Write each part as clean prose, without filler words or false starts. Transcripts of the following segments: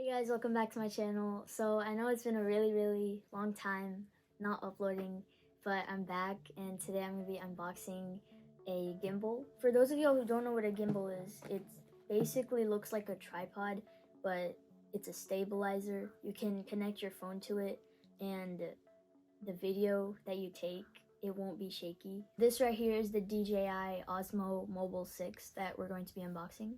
Hey guys, welcome back to my channel. So I know it's been a really long time not uploading, but I'm back and today I'm going to be unboxing a gimbal. For those of you who don't know what a gimbal is, it basically looks like a tripod, but it's a stabilizer. You can connect your phone to it and the video that you take, it won't be shaky. This right here is the DJI OSMO Mobile 6 that we're going to be unboxing.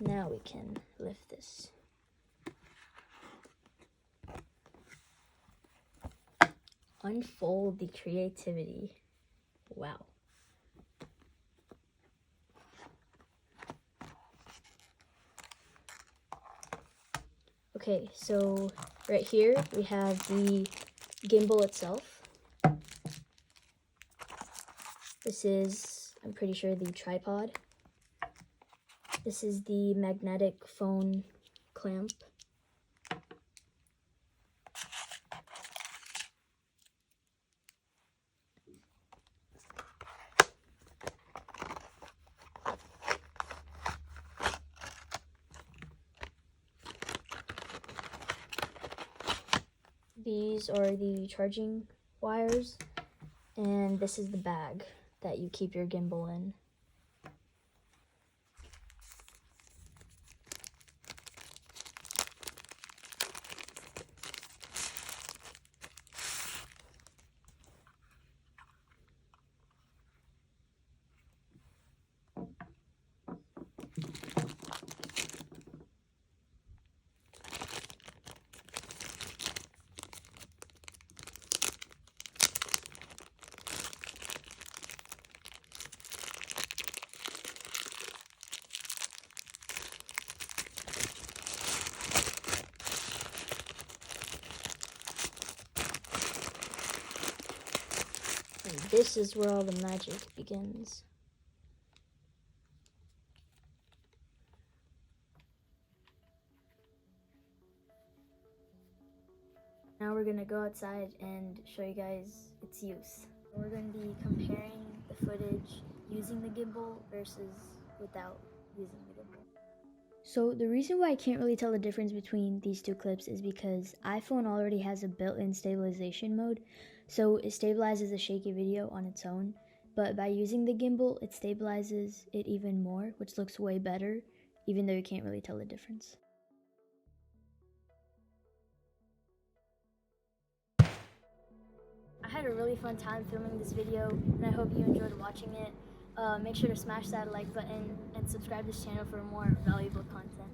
Now we can lift this. Unfold the creativity. Wow. Okay, so right here we have the gimbal itself. This is, I'm pretty sure, the tripod. This is the magnetic phone clamp. These are the charging wires, and this is the bag that you keep your gimbal in. And this is where all the magic begins. Now we're gonna go outside and show you guys its use. We're gonna be comparing the footage using the gimbal versus without using the gimbal. So the reason why I can't really tell the difference between these two clips is because iPhone already has a built-in stabilization mode, so it stabilizes a shaky video on its own, but by using the gimbal, it stabilizes it even more, which looks way better, even though you can't really tell the difference. I had a really fun time filming this video, and I hope you enjoyed watching it. Make sure to smash that like button and subscribe to this channel for more valuable content.